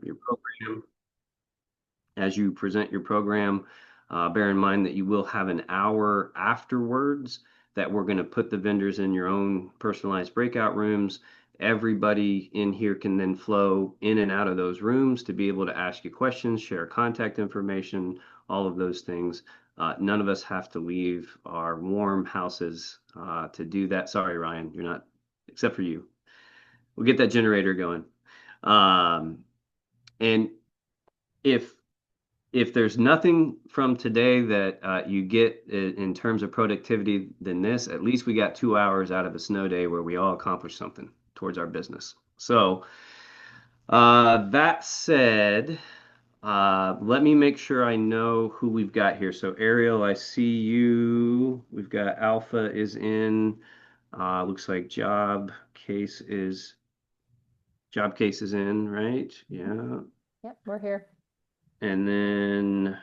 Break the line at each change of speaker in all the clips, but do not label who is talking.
your program. As you present your program, bear in mind that you will have an hour afterwards that we're going to put the vendors in your own personalized breakout rooms. Everybody in here can then flow in and out of those rooms to be able to ask you questions, share contact information, all of those things. None of us have to leave our warm houses to do that. Sorry, Ryan, you're not, except for you. We'll get that generator going. And if there's nothing from today that you get in terms of productivity than this, at least we got 2 hours out of a snow day where we all accomplished something towards our business. So that said, let me make sure I know who we've got here. So Ariel, I see you. We've got Alpha is in. Looks like job case is in, right? Yeah.
Yep, we're here.
And then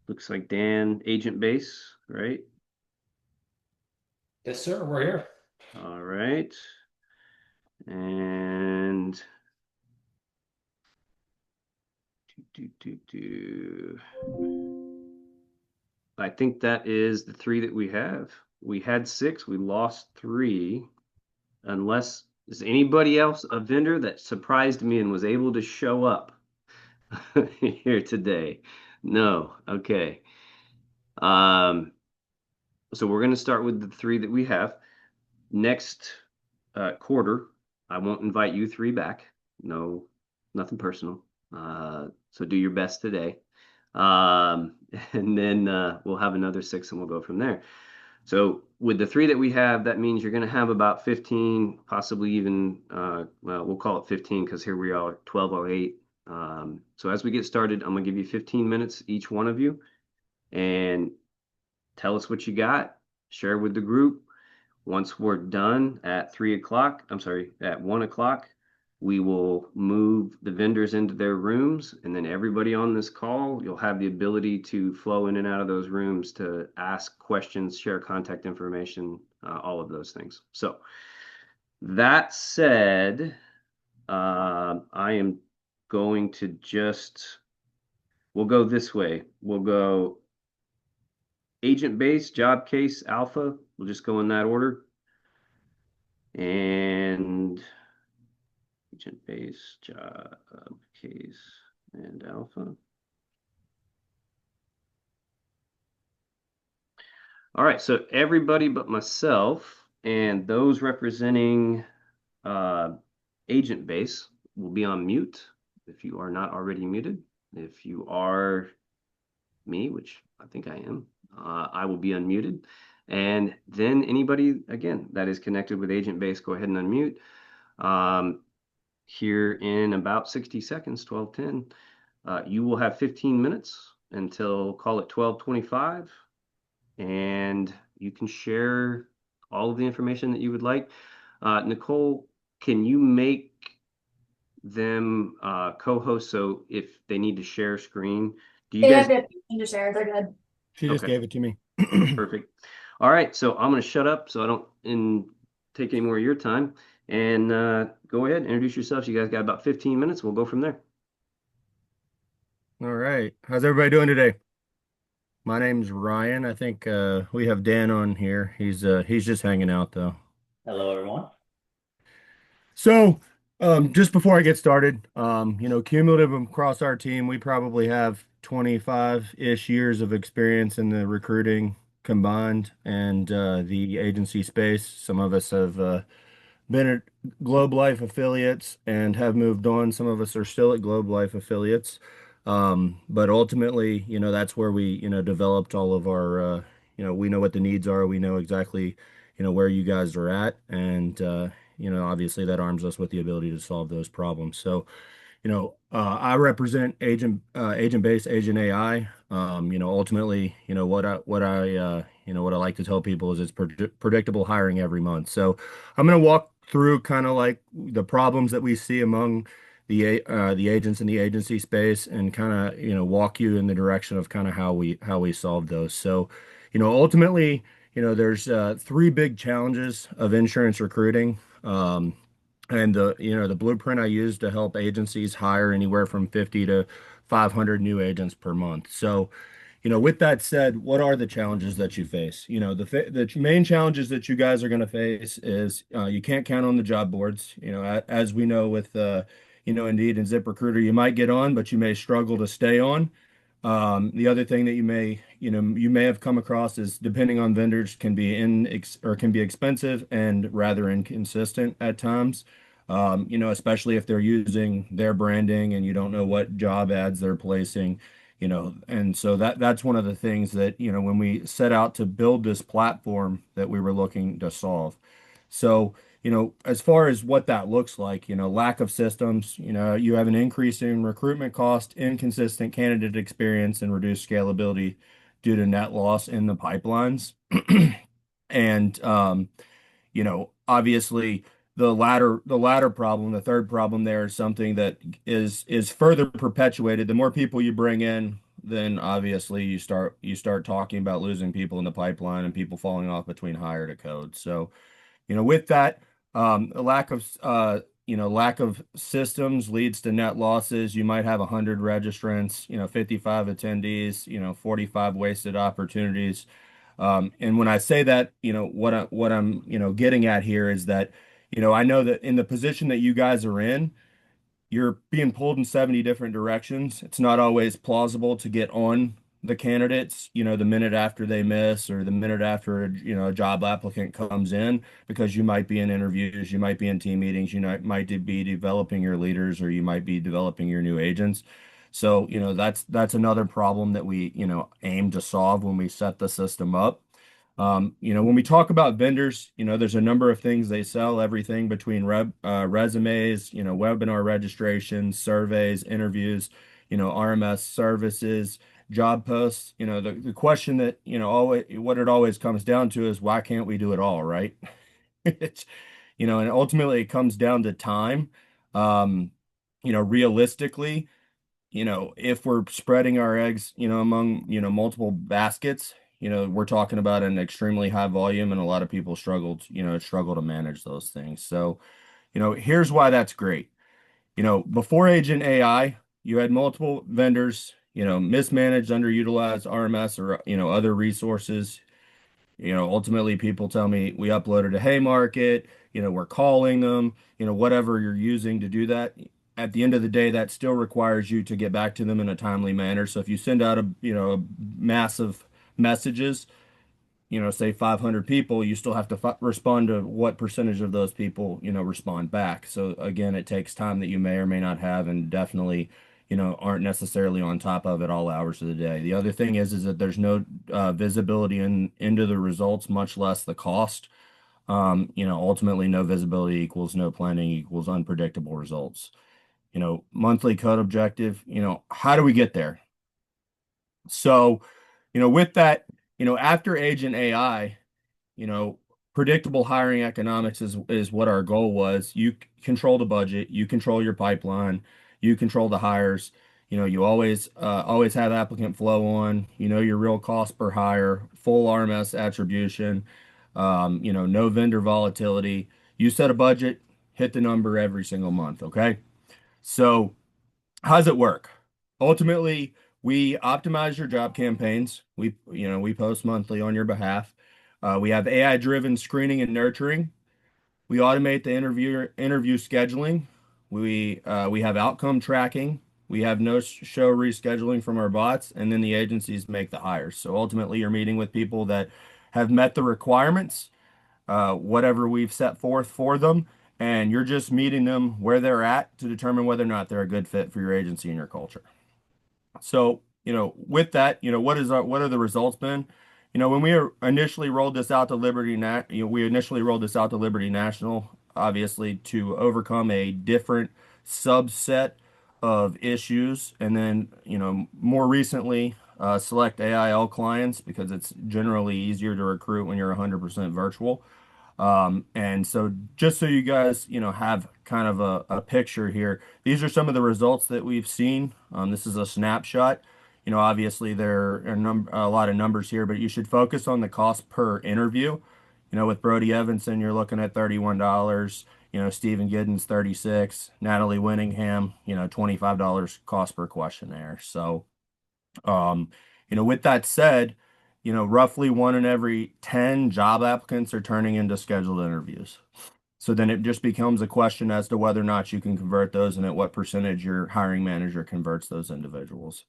looks like Dan, agent base, right?
Yes, sir. We're here.
All right. And I think that is the three that we have. We had six, we lost three. Unless is anybody else a vendor that surprised me and was able to show up here today? No. Okay. Um, so we're going to start with the three that we have. Next quarter, I won't invite you three back. No, nothing personal. So do your best today. And then we'll have another six and we'll go from there. So with the three that we have, that means you're going to have about 15, possibly even, well, we'll call it 15 because here we are, 12:08. So as we get started, I'm going to give you 15 minutes, each one of you, and tell us what you got, share with the group. Once we're done at 3 o'clock, I'm sorry, at 1 o'clock, we will move the vendors into their rooms, and then everybody on this call, you'll have the ability to flow in and out of those rooms to ask questions, share contact information, all of those things. So that said, I am going to we'll go this way. We'll go agent base, job case, alpha. We'll just go in that order. And agent base, job case, and alpha. All right, so everybody but myself and those representing agent base will be on mute if you are not already muted. If you are me, which I think I am, I will be unmuted. And then anybody, again, that is connected with agent base, go ahead and unmute. Here in about 60 seconds, 12:10, you will have 15 minutes until call it 12:25, and you can share all of the information that you would like. Nicole, can you make them co-host so if they need to share screen, do you
They
guys?
have 15 to share. They're good.
She just
Okay.
gave it to me.
Perfect. All right, so I'm going to shut up so I don't take any more of your time. And go ahead, introduce yourselves. You guys got about 15 minutes. We'll go from there.
All right. How's everybody doing today? My name's Ryan. I think we have Dan on here. He's just hanging out though.
Hello, everyone.
So, just before I get started, cumulative across our team, we probably have 25-ish years of experience in the recruiting combined and the agency space. Some of us have been at Globe Life affiliates and have moved on. Some of us are still at Globe Life affiliates. But ultimately, that's where we, developed all of our, we know what the needs are. We know exactly, where you guys are at. And, obviously that arms us with the ability to solve those problems. So, I represent agent base, agent AI. Ultimately, what I like to tell people is it's predictable hiring every month. So I'm going to walk through kind of like the problems that we see among the agents in the agency space and kind of, walk you in the direction of kind of how we solve those. So, ultimately, there's three big challenges of insurance recruiting. And the blueprint I use to help agencies hire anywhere from 50 to 500 new agents per month. So, with that said, what are the challenges that you face? The main challenges that you guys are going to face is you can't count on the job boards. As we know with Indeed and ZipRecruiter, you might get on, but you may struggle to stay on. The other thing that you may have come across is depending on vendors can be or can be expensive and rather inconsistent at times. Especially if they're using their branding and you don't know what job ads they're placing, and so that's one of the things that, when we set out to build this platform that we were looking to solve. So, as far as what that looks like, lack of systems, you have an increase in recruitment cost, inconsistent candidate experience, and reduced scalability due to net loss in the pipelines. And obviously the latter problem, the third problem there is something that is further perpetuated. The more people you bring in, then obviously you start talking about losing people in the pipeline and people falling off between hire to code. So, with that, a lack of systems leads to net losses. You might have 100 registrants, 55 attendees, 45 wasted opportunities. And when I say that, what I'm getting at here is that, I know that in the position that you guys are in, you're being pulled in 70 different directions. It's not always plausible to get on the candidates, the minute after they miss or the minute after, a job applicant comes in, because you might be in interviews, you might be in team meetings, might be developing your leaders, or you might be developing your new agents. So, that's another problem that we, aim to solve when we set the system up. When we talk about vendors, there's a number of things they sell, everything between resumes, webinar registrations, surveys, interviews, RMS services, job posts. The question that, always what it always comes down to is why can't we do it all, right? It's, and ultimately it comes down to time. Um, Realistically, if we're spreading our eggs, among, multiple baskets, we're talking about an extremely high volume, and a lot of people struggle to manage those things. So, here's why that's great. Before Agent AI, you had multiple vendors, mismanaged, underutilized RMS or, other resources. Ultimately, people tell me we uploaded to Haymarket, we're calling them, whatever you're using to do that. At the end of the day, that still requires you to get back to them in a timely manner. So if you send out a massive messages, say 500 people, you still have to respond to what percentage of those people, respond back. So again, it takes time that you may or may not have, and definitely, aren't necessarily on top of it all hours of the day. The other thing is that there's no visibility into the results, much less the cost. Ultimately, no visibility equals no planning equals unpredictable results. Monthly code objective, how do we get there? So, with that, after Agent AI, you know, predictable hiring economics is what our goal was. You control the budget, you control your pipeline, you control the hires. You always have applicant flow on. Your real cost per hire, full RMS attribution. No vendor volatility. You set a budget, hit the number every single month. Okay, so how does it work? Ultimately, we optimize your job campaigns. We post monthly on your behalf. We have AI-driven screening and nurturing. We automate the interview scheduling. We have outcome tracking. We have no show rescheduling from our bots, and then the agencies make the hires. So ultimately, you're meeting with people that have met the requirements, whatever we've set forth for them, and you're just meeting them where they're at to determine whether or not they're a good fit for your agency and your culture. So, with that, what are the results been? When we initially rolled this out to we initially rolled this out to Liberty National, obviously to overcome a different subset of issues, and then, more recently, select AIL clients because it's generally easier to recruit when you're 100% virtual. And so just so you guys, have kind of a picture here, these are some of the results that we've seen. This is a snapshot. Obviously there are a lot of numbers here, but you should focus on the cost per interview. With Brody Evanson, you're looking at $31. Stephen Giddens 36, Natalie Winningham, $25 cost per questionnaire. So, with that said, roughly one in every 10 job applicants are turning into scheduled interviews. So then it just becomes a question as to whether or not you can convert those and at what percentage your hiring manager converts those individuals.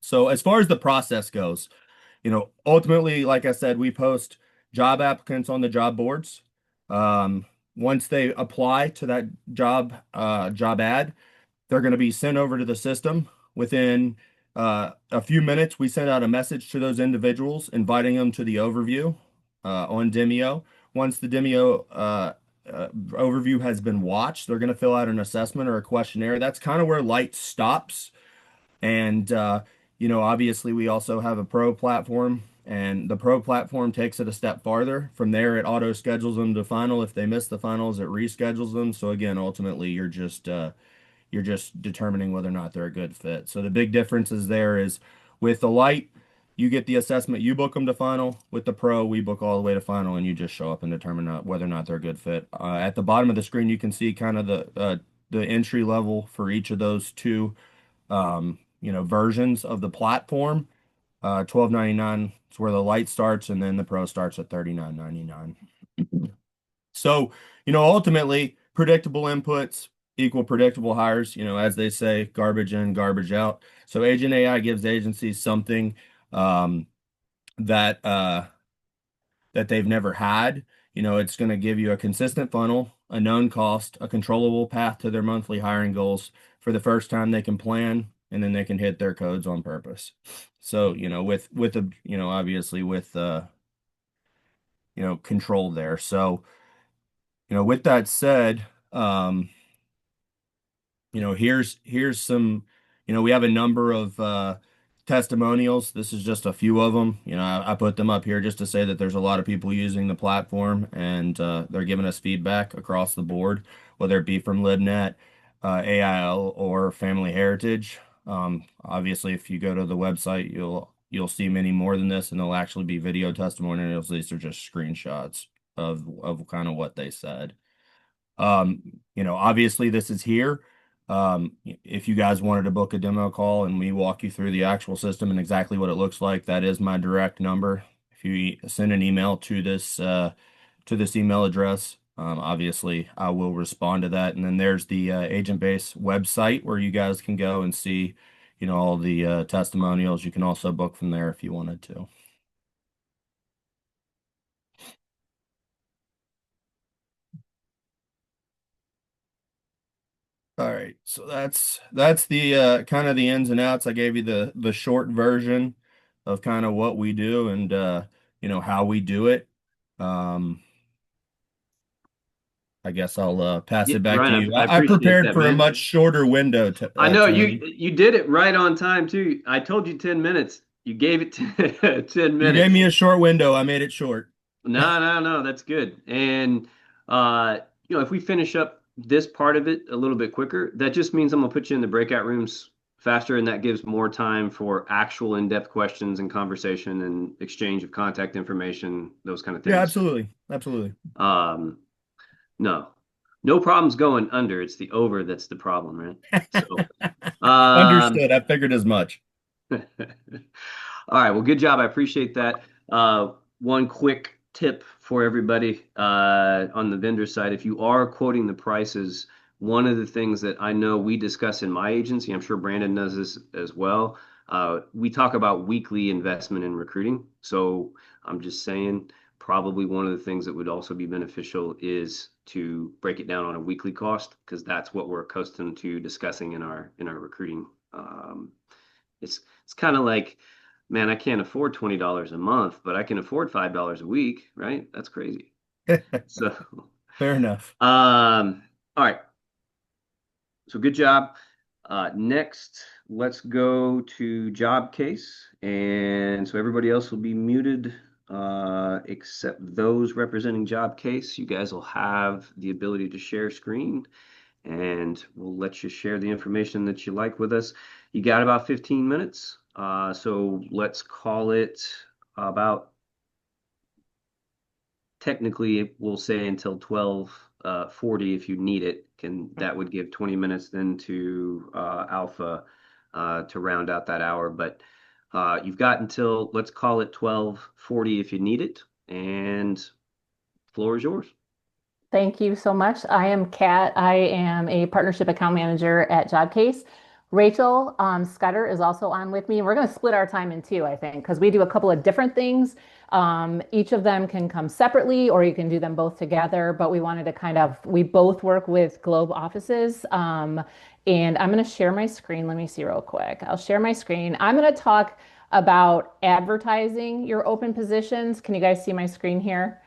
So as far as the process goes, ultimately, like I said, we post job applicants on the job boards. Um, Once they apply to that job ad, they're going to be sent over to the system. Within a few minutes, we send out a message to those individuals, inviting them to the overview on Demio. Once the Demio overview has been watched, they're going to fill out an assessment or a questionnaire. That's kind of where Light stops. And, obviously, we also have a pro platform, and the pro platform takes it a step farther. From there, it auto schedules them to final. If they miss the finals, it reschedules them. So, again, ultimately, you're just determining whether or not they're a good fit. So the big difference is there is with the light, you get the assessment, you book them to final. With the pro, we book all the way to final, and you just show up and determine whether or not they're a good fit. At the bottom of the screen, you can see kind of the entry level for each of those two, versions of the platform. 12.99 is where the light starts, and then the pro starts at 39.99. So, ultimately, predictable inputs equal predictable hires, as they say, garbage in, garbage out. So Agent AI gives agencies something um, that they've never had. It's going to give you a consistent funnel, a known cost, a controllable path to their monthly hiring goals. For the first time, they can plan and then they can hit their codes on purpose. So, with a, obviously with control there. So, with that said, here's some, we have a number of testimonials. This is just a few of them. I put them up here just to say that there's a lot of people using the platform, and they're giving us feedback across the board, whether it be from LibNet, AIL, or Family Heritage. Obviously, if you go to the website, you'll see many more than this, and there'll actually be video testimonials. These are just screenshots of kind of what they said. Obviously this is here. If you guys wanted to book a demo call and we walk you through the actual system and exactly what it looks like, that is my direct number. If you send an email to this email address, obviously I will respond to that. And then there's the Agent Base website where you guys can go and see, all the testimonials. You can also book from there if you wanted to. All right, so that's the kind of the ins and outs. I gave you the short version of kind of what we do and how we do it. Um, I guess I'll pass
Yeah,
it back to
Ryan,
you.
I
I
appreciate
prepared
that,
for a
man.
much shorter window,
I know
Tony.
you did it right on time too. I told you 10 minutes. You gave it 10
You gave
minutes.
me a short window. I made it short.
No, no, no, that's good. And uh, if we finish up this part of it a little bit quicker, that just means I'm gonna put you in the breakout rooms faster, and that gives more time for actual in-depth questions and conversation and exchange of contact information, those kind of
Yeah,
things.
absolutely, absolutely.
Um, no, no problems going under. It's the over that's the problem, right? So,
Understood. I figured as much.
all right. Well, good job. I appreciate that. One quick tip for everybody on the vendor side, if you are quoting the prices, one of the things that I know we discuss in my agency, I'm sure Brandon does this as well. We talk about weekly investment in recruiting. So I'm just saying, probably one of the things that would also be beneficial is to break it down on a weekly cost, because that's what we're accustomed to discussing in our recruiting. It's kind of like, man, I can't afford $20 a month, but I can afford $5 a week, right? That's crazy. So,
Fair enough.
all right. So good job. Next, let's go to job case. And so everybody else will be muted, except those representing job case. You guys will have the ability to share screen, and we'll let you share the information that you like with us. You got about 15 minutes. So let's call it about, technically we'll say until 12 40 if you need it. That would give 20 minutes then to Alpha to round out that hour. But you've got until, let's call it 12:40 if you need it, and floor is yours.
Thank you so much. I am Kat. I am a partnership account manager at Jobcase. Rachel Scudder is also on with me. And we're going to split our time in two, I think, because we do a couple of different things. Each of them can come separately or you can do them both together. But we wanted to we both work with Globe offices. And I'm going to share my screen. Let me see real quick. I'll share my screen. I'm going to talk about advertising your open positions. Can you guys see my screen here?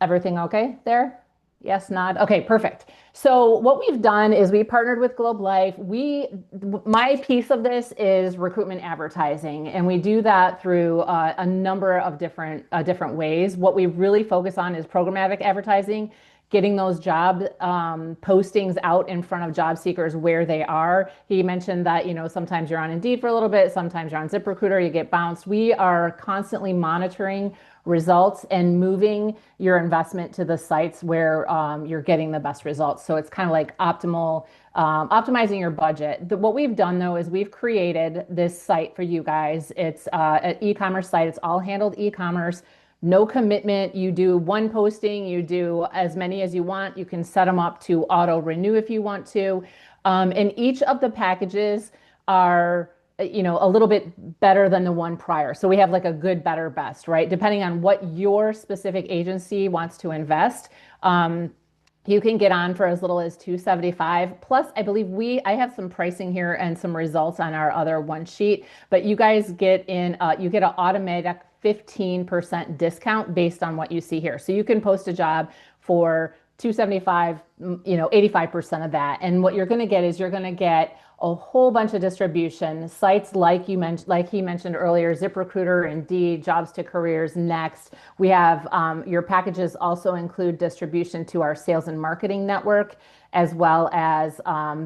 Everything okay there? Yes, nod. Okay, perfect. So what we've done is we partnered with Globe Life. My piece of this is recruitment advertising, and we do that through a number of different ways. What we really focus on is programmatic advertising, getting those job postings out in front of job seekers where they are. He mentioned that, sometimes you're on Indeed for a little bit, sometimes you're on ZipRecruiter, you get bounced. We are constantly monitoring results and moving your investment to the sites where you're getting the best results. So it's kind of like optimizing your budget. What we've done though is we've created this site for you guys. It's an e-commerce site. It's all handled e-commerce. No commitment. You do one posting, you do as many as you want. You can set them up to auto renew if you want to. And each of the packages are a little bit better than the one prior. So we have like a good, better, best, right? Depending on what your specific agency wants to invest. You can get on for as little as $275. Plus, I believe I have some pricing here and some results on our other one sheet, but you guys get an automatic 15% discount based on what you see here. So you can post a job for $275, 85% of that. And what you're going to get is you're going to get a whole bunch of distribution sites like he mentioned earlier, ZipRecruiter, Indeed, Jobs to Careers, Next. We have your packages also include distribution to our sales and marketing network, as well as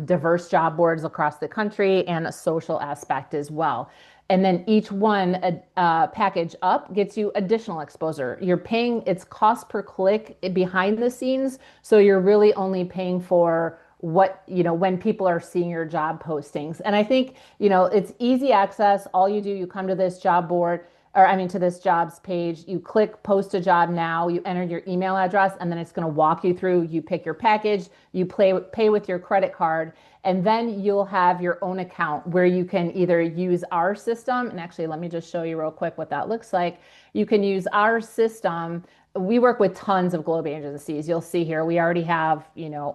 diverse job boards across the country and a social aspect as well. And then each one package up gets you additional exposure. You're paying its cost per click behind the scenes. So you're really only paying for when people are seeing your job postings. And I think, it's easy access. All you do, you come to this job board, to this jobs page, you click post a job now, you enter your email address, and then it's going to walk you through. You pick your package, you pay with your credit card, and then you'll have your own account where you can either use our system. And actually, let me just show you real quick what that looks like. You can use our system. We work with tons of Globe agencies. You'll see here, we already have,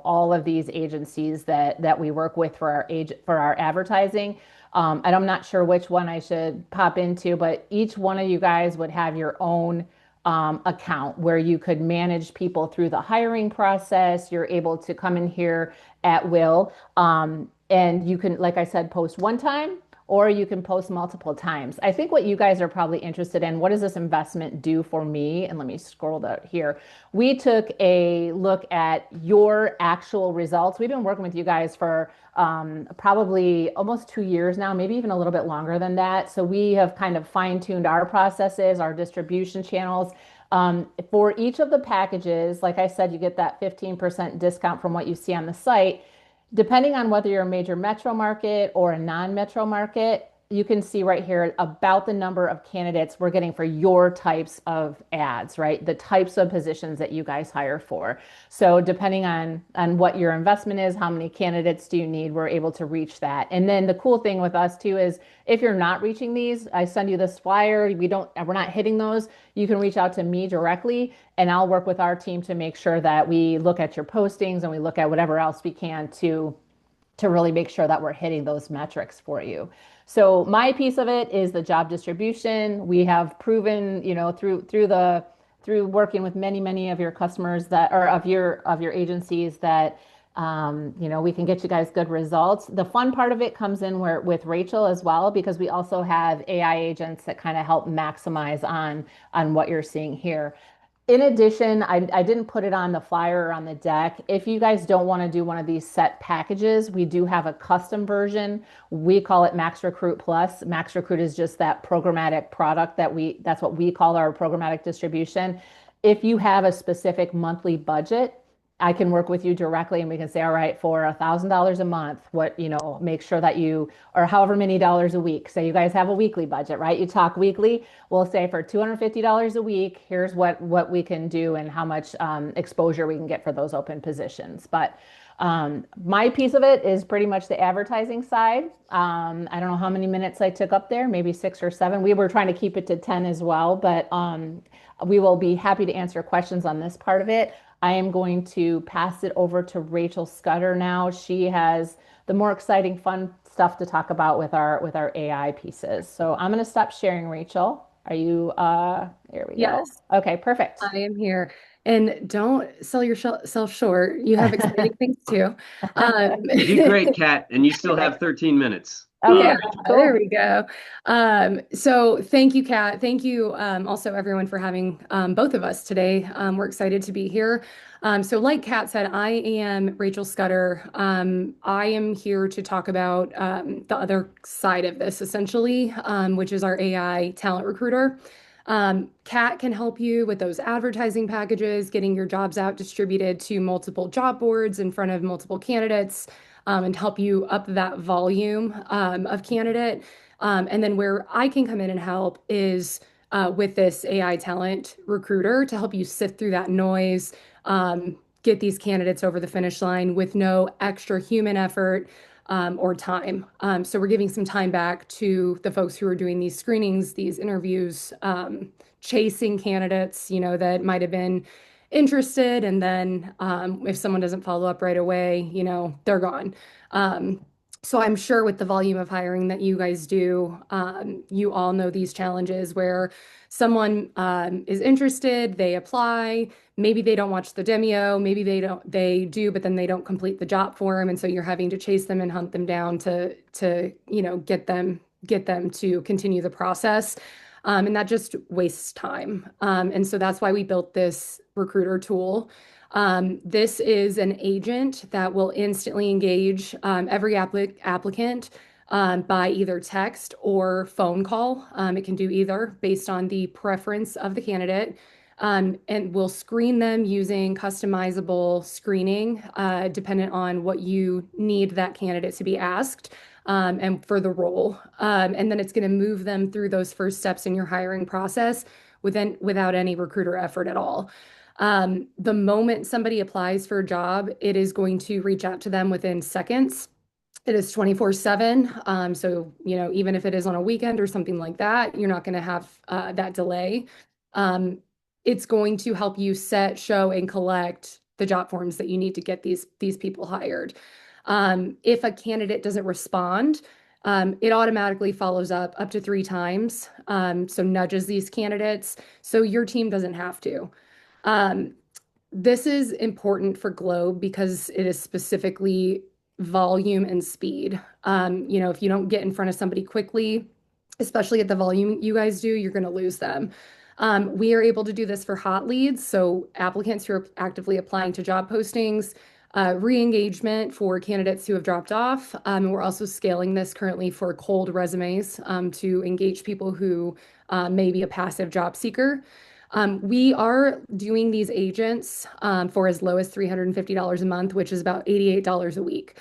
all of these agencies that we work with for our advertising. And I'm not sure which one I should pop into, but each one of you guys would have your own account where you could manage people through the hiring process. You're able to come in here at will. And you can, like I said, post one time, or you can post multiple times. I think what you guys are probably interested in, what does this investment do for me? And let me scroll down here. We took a look at your actual results. We've been working with you guys for probably almost 2 years now, maybe even a little bit longer than that. So we have kind of fine-tuned our processes, our distribution channels. For each of the packages, like I said, you get that 15% discount from what you see on the site. Depending on whether you're a major metro market or a non-metro market, you can see right here about the number of candidates we're getting for your types of ads, right? The types of positions that you guys hire for. So depending on what your investment is, how many candidates do you need, we're able to reach that. And then the cool thing with us too is if you're not reaching these, I send you this flyer. We're not hitting those. You can reach out to me directly and I'll work with our team to make sure that we look at your postings and we look at whatever else we can to really make sure that we're hitting those metrics for you. So my piece of it is the job distribution. We have proven, through working with many of your customers of your agencies that we can get you guys good results. The fun part of it comes in with Rachel as well, because we also have AI agents that kind of help maximize on what you're seeing here. In addition, I didn't put it on the flyer or on the deck. If you guys don't want to do one of these set packages, we do have a custom version. We call it Max Recruit Plus. Max Recruit is just that programmatic product that's what we call our programmatic distribution. If you have a specific monthly budget, I can work with you directly and we can say, all right, for $1,000 a month, what, make sure that or however many dollars a week. Say you guys have a weekly budget, right? You talk weekly. We'll say for $250 a week, here's what we can do and how much exposure we can get for those open positions. But my piece of it is pretty much the advertising side. I don't know how many minutes I took up there, maybe 6 or 7. We were trying to keep it to 10 as well, but we will be happy to answer questions on this part of it. I am going to pass it over to Rachel Scudder now. She has the more exciting, fun stuff to talk about with our AI pieces. So I'm going to stop sharing, Rachel. Are you, there we go.
Yes,
Okay, perfect.
I am here. And don't sell yourself short. You have exciting things too.
You did great, Kat, and you still have 13 minutes.
Yeah,
Cool.
there we go. So thank you, Kat. Thank you also everyone for having both of us today. We're excited to be here. So like Kat said, I am Rachel Scudder. I am here to talk about the other side of this essentially, which is our AI talent recruiter. Kat can help you with those advertising packages, getting your jobs out distributed to multiple job boards in front of multiple candidates, and help you up that volume of candidate. And then where I can come in and help is with this AI talent recruiter to help you sift through that noise, get these candidates over the finish line with no extra human effort or time. So we're giving some time back to the folks who are doing these screenings, these interviews, chasing candidates, that might have been interested. And then if someone doesn't follow up right away, they're gone. So I'm sure with the volume of hiring that you guys do, you all know these challenges where someone is interested, they apply, maybe they don't watch the demo, maybe they do, but then they don't complete the job form. And so you're having to chase them and hunt them down to get them to continue the process. And that just wastes time. And so that's why we built this recruiter tool. This is an agent that will instantly engage every applicant by either text or phone call. It can do either based on the preference of the candidate. And we'll screen them using customizable screening dependent on what you need that candidate to be asked and for the role. And then it's going to move them through those first steps in your hiring process without any recruiter effort at all. The moment somebody applies for a job, it is going to reach out to them within seconds. It is 24/7. So, even if it is on a weekend or something like that, you're not going to have that delay. It's going to help you set, show, and collect the job forms that you need to get these people hired. If a candidate doesn't respond, it automatically follows up to 3 times. So nudges these candidates. So your team doesn't have to. This is important for Globe because it is specifically volume and speed. If you don't get in front of somebody quickly, especially at the volume you guys do, you're going to lose them. We are able to do this for hot leads, so applicants who are actively applying to job postings, re-engagement for candidates who have dropped off. We're also scaling this currently for cold resumes to engage people who may be a passive job seeker. We are doing these agents for as low as $350 a month, which is about $88 a week.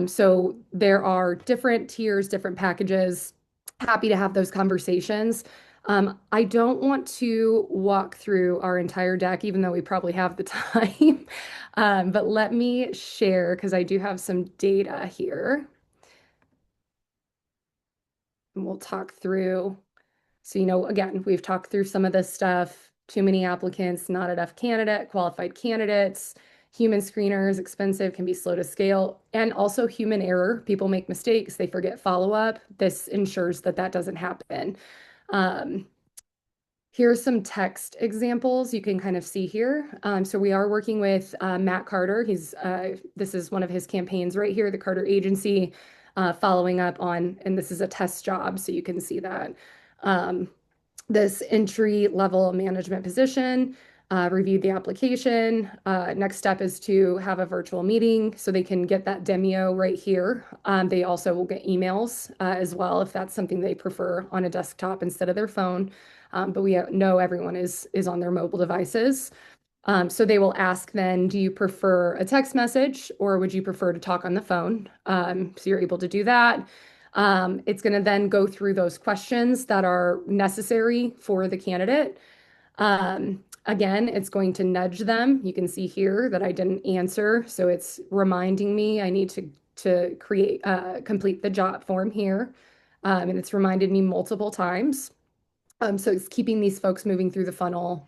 So there are different tiers, different packages. Happy to have those conversations. I don't want to walk through our entire deck, even though we probably have the time. But let me share because I do have some data here. And we'll talk through. So, again, we've talked through some of this stuff. Too many applicants, not enough qualified candidates, human screeners, expensive, can be slow to scale, and also human error. People make mistakes, they forget follow-up. This ensures that doesn't happen. Here are some text examples you can kind of see here. So we are working with Matt Carter. This is one of his campaigns right here, the Carter Agency, following up on, and this is a test job, so you can see that. This entry-level management position, reviewed the application. Next step is to have a virtual meeting so they can get that demo right here. They also will get emails as well if that's something they prefer on a desktop instead of their phone. But we know everyone is on their mobile devices. So they will ask then, do you prefer a text message or would you prefer to talk on the phone? So you're able to do that. It's going to then go through those questions that are necessary for the candidate. Again, it's going to nudge them. You can see here that I didn't answer, so it's reminding me I need to complete the job form here. And it's reminded me multiple times. So it's keeping these folks moving through the funnel.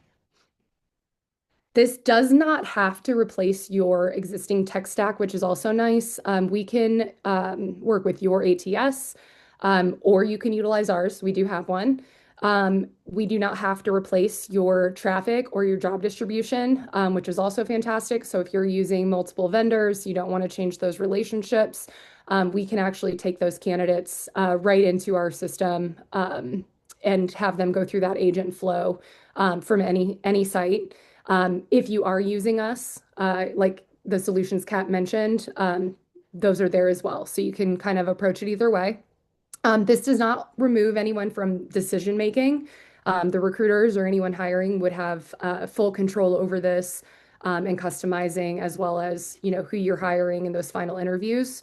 This does not have to replace your existing tech stack, which is also nice. We can work with your ATS, or you can utilize ours. We do have one. We do not have to replace your traffic or your job distribution, which is also fantastic. So if you're using multiple vendors, you don't want to change those relationships, we can actually take those candidates right into our system and have them go through that agent flow from any site. If you are using us, like the solutions Kat mentioned, those are there as well. So you can kind of approach it either way. This does not remove anyone from decision making. The recruiters or anyone hiring would have full control over this and customizing, as well as who you're hiring in those final interviews.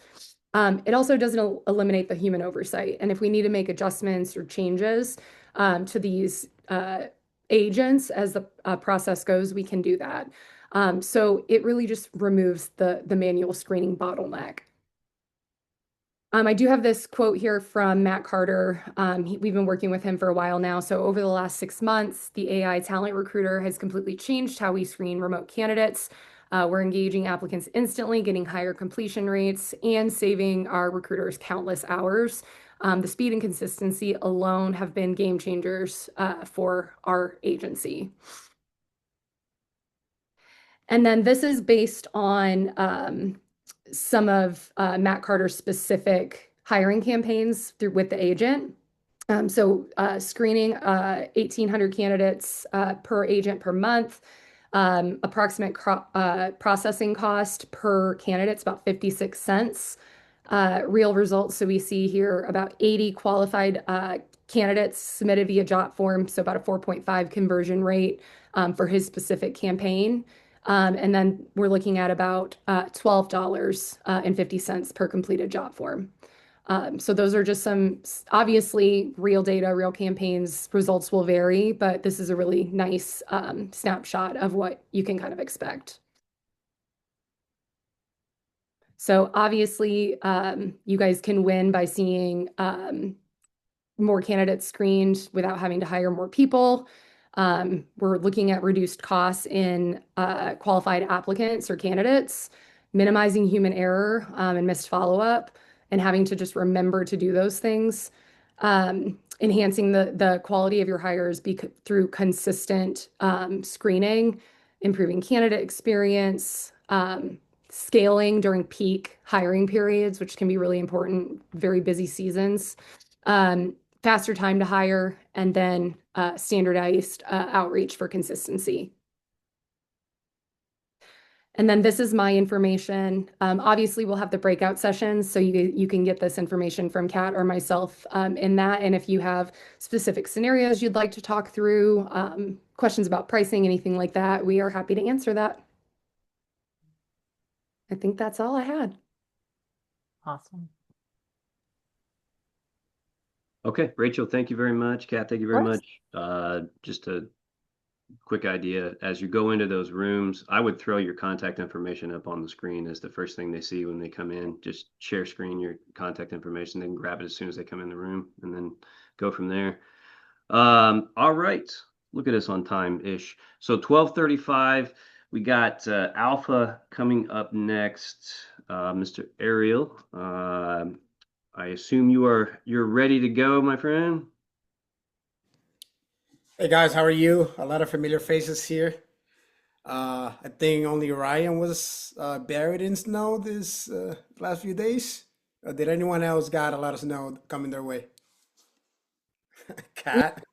It also doesn't eliminate the human oversight. And if we need to make adjustments or changes to these agents as the process goes, we can do that. So it really just removes the manual screening bottleneck. I do have this quote here from Matt Carter. We've been working with him for a while now. So over the last 6 months, the AI talent recruiter has completely changed how we screen remote candidates. We're engaging applicants instantly, getting higher completion rates, and saving our recruiters countless hours. The speed and consistency alone have been game changers for our agency. And then this is based on some of Matt Carter's specific hiring campaigns with the agent. So screening 1,800 candidates per agent per month. Approximate processing cost per candidate is about 56 cents. Real results, so we see here about 80 qualified candidates submitted via JotForm, so about a 4.5 conversion rate for his specific campaign. And then we're looking at about $12.50 per completed job form. So those are just some, obviously, real data, real campaigns. Results will vary, but this is a really nice snapshot of what you can kind of expect. So obviously, you guys can win by seeing more candidates screened without having to hire more people. We're looking at reduced costs in qualified applicants or candidates, minimizing human error and missed follow-up, and having to just remember to do those things. Enhancing the quality of your hires through consistent screening, improving candidate experience, scaling during peak hiring periods, which can be really important, very busy seasons, faster time to hire, and then standardized outreach for consistency. And then this is my information. Obviously, we'll have the breakout sessions, so you can get this information from Kat or myself in that. And if you have specific scenarios you'd like to talk through, questions about pricing, anything like that, we are happy to answer that. I think that's all I had.
Awesome.
Okay, Rachel, thank you very much. Kat, thank you very
course.
much. Just a quick idea, as you go into those rooms, I would throw your contact information up on the screen as the first thing they see when they come in. Just share screen your contact information. They can grab it as soon as they come in the room and then go from there. All right, look at us on time-ish. So 12:35, we got Alpha coming up next. Mr. Ariel, I assume you're ready to go, my friend.
Hey guys, how are you? A lot of familiar faces here. I think only Ryan was buried in snow this last few days. Did anyone else got a lot of snow coming their way? Cat.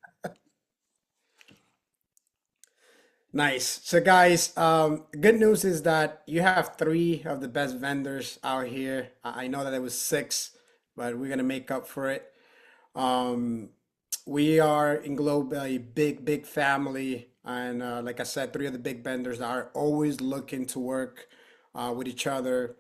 Nice. So guys, good news is that you have three of the best vendors out here. I know that it was six, but we're gonna make up for it. We are englobe a big family. And like I said, three of the big vendors that are always looking to work with each other.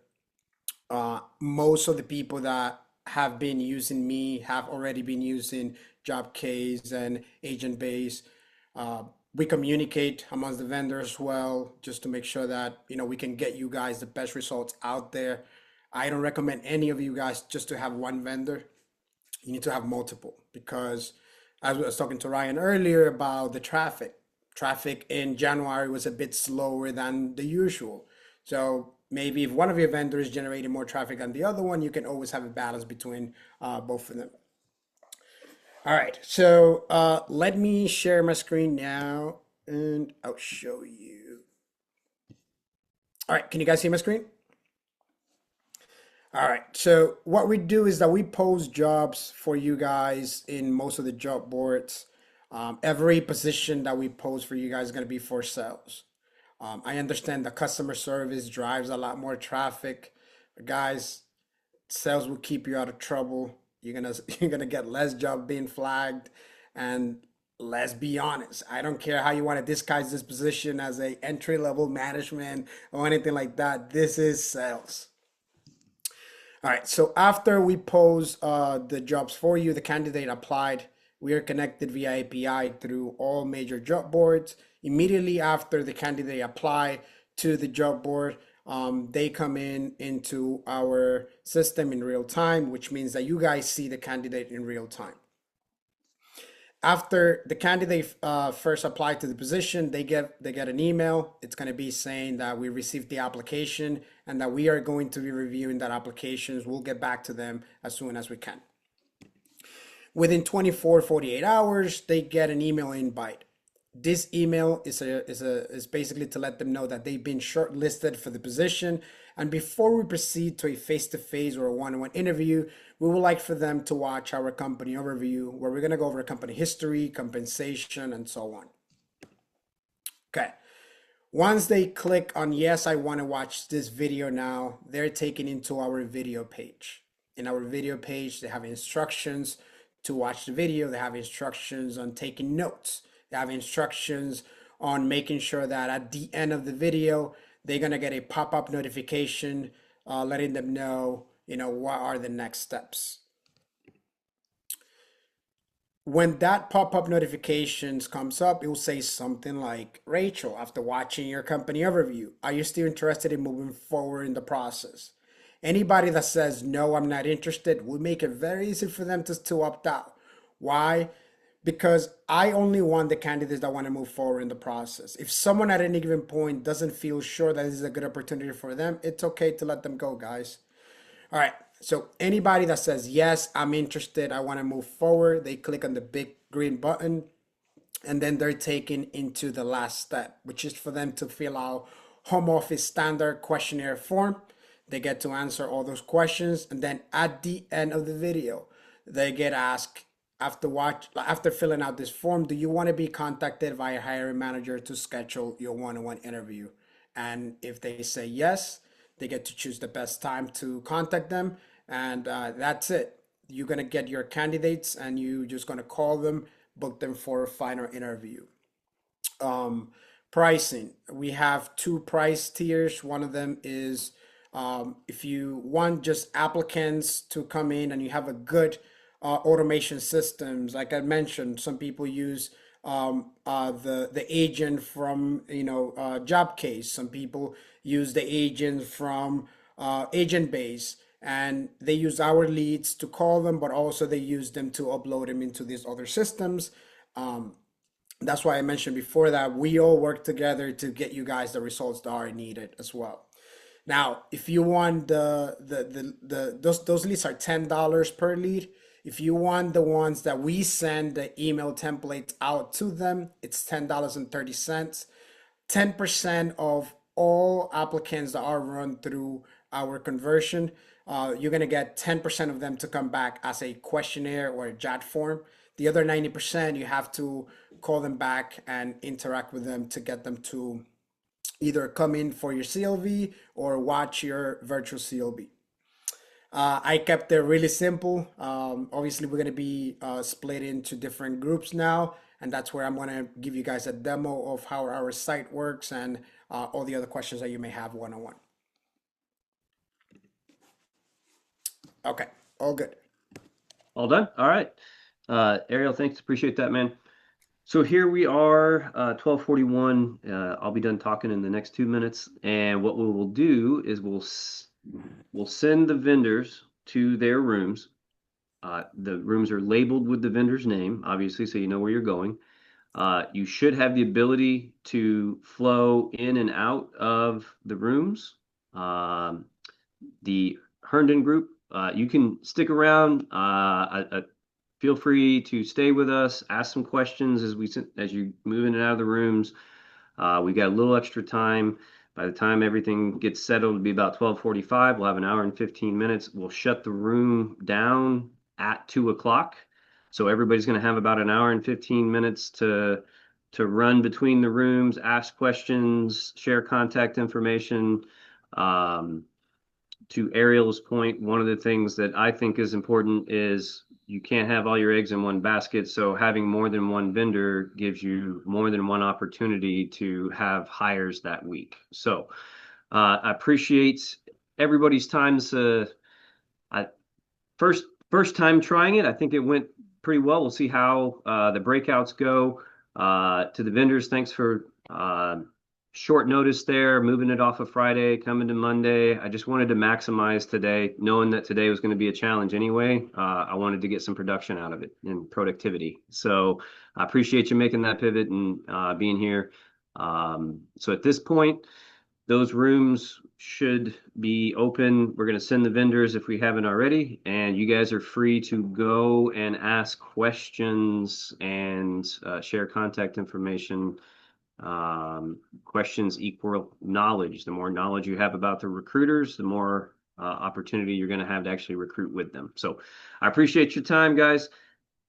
Most of the people that have been using me have already been using Jobcase and Agent Base. We communicate amongst the vendors as well, just to make sure that we can get you guys the best results out there. I don't recommend any of you guys just to have one vendor. You need to have multiple, because as I was talking to Ryan earlier about the traffic. Traffic in January was a bit slower than the usual. So maybe if one of your vendors is generating more traffic than the other one, you can always have a balance between both of them. All right, so let me share my screen now and I'll show you. All right, can you guys see my screen? All right, so what we do is that we post jobs for you guys in most of the job boards. Every position that we post for you guys is going to be for sales. I understand the customer service drives a lot more traffic. But guys, sales will keep you out of trouble. You're gonna get less job being flagged, and let's be honest. I don't care how you want to disguise this position as a entry level management or anything like that. This is sales. All right. So after we post the jobs for you, the candidate applied. We are connected via API through all major job boards. Immediately after the candidate apply to the job board, they come into our system in real time, which means that you guys see the candidate in real time. After the candidate first applied to the position, they get an email. It's going to be saying that we received the application and that we are going to be reviewing that applications. We'll get back to them as soon as we can. Within 24, 48 hours, they get an email invite. This email is basically to let them know that they've been shortlisted for the position. And before we proceed to a face-to-face or a one-on-one interview, we would like for them to watch our company overview, where we're going to go over company history, compensation, and so on. Okay. Once they click on, yes, I want to watch this video now, they're taken into our video page. In our video page, they have instructions to watch the video. They have instructions on taking notes. They have instructions on making sure that at the end of the video, they're going to get a pop-up notification letting them know, what are the next steps. When that pop-up notifications comes up, it will say something like, Rachel, after watching your company overview, are you still interested in moving forward in the process? Anybody that says, no, I'm not interested, will make it very easy for them to opt out. Why? Because I only want the candidates that want to move forward in the process. If someone at any given point doesn't feel sure that this is a good opportunity for them, it's okay to let them go, guys. All right. So anybody that says, yes, I'm interested, I want to move forward, they click on the big green button, and then they're taken into the last step, which is for them to fill out home office standard questionnaire form. They get to answer all those questions. And then at the end of the video, they get asked, after filling out this form, do you want to be contacted by a hiring manager to schedule your one-on-one interview? And if they say yes, they get to choose the best time to contact them. And that's it. You're going to get your candidates and you're just going to call them, book them for a final interview. Pricing. We have two price tiers. One of them is if you want just applicants to come in and you have a good automation systems, like I mentioned, some people use the agent from Jobcase. Some people use the agent from Agent Base, and they use our leads to call them, but also they use them to upload them into these other systems. That's why I mentioned before that we all work together to get you guys the results that are needed as well. Now, if you want those leads are $10 per lead. If you want the ones that we send the email templates out to them, it's $10.30. 10% of all applicants that are run through our conversion, you're going to get 10% of them to come back as a questionnaire or a chat form. The other 90%, you have to call them back and interact with them to get them to either come in for your CLV or watch your virtual CLV. I kept it really simple. Obviously, we're going to be split into different groups now. and that's where I'm going to give you guys a demo of how our site works and all the other questions that you may have one-on-one. Okay, all good.
All done? All right. Ariel, thanks. Appreciate that, man. So here we are, 12:41. I'll be done talking in the next 2 minutes. And what we will do is we'll send the vendors to their rooms. The rooms are labeled with the vendor's name, obviously, so you know where you're going. You should have the ability to flow in and out of the rooms. The Herndon group, you can stick around. Feel free to stay with us, ask some questions as you move in and out of the rooms. We got a little extra time. By the time everything gets settled, it'll be about 12:45. We'll have an hour and 15 minutes. We'll shut the room down at 2 o'clock. So everybody's going to have about an hour and 15 minutes to run between the rooms, ask questions, share contact information. To Ariel's point, one of the things that I think is important is you can't have all your eggs in one basket. So having more than one vendor gives you more than one opportunity to have hires that week. So I appreciate everybody's time. First time trying it. I think it went pretty well. We'll see how the breakouts go. To the vendors, thanks for short notice there, moving it off of Friday, coming to Monday. I just wanted to maximize today, knowing that today was going to be a challenge anyway. I wanted to get some production out of it and productivity. So I appreciate you making that pivot and being here. So at this point, those rooms should be open. We're going to send the vendors if we haven't already, and you guys are free to go and ask questions and share contact information. Questions equal knowledge. The more knowledge you have about the recruiters, the more opportunity you're going to have to actually recruit with them. So I appreciate your time, guys.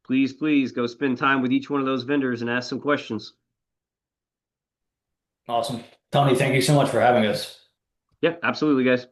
Please go spend time with each one of those vendors and ask some questions.
Awesome. Tony, thank you so much for having us.
Yeah, absolutely, guys.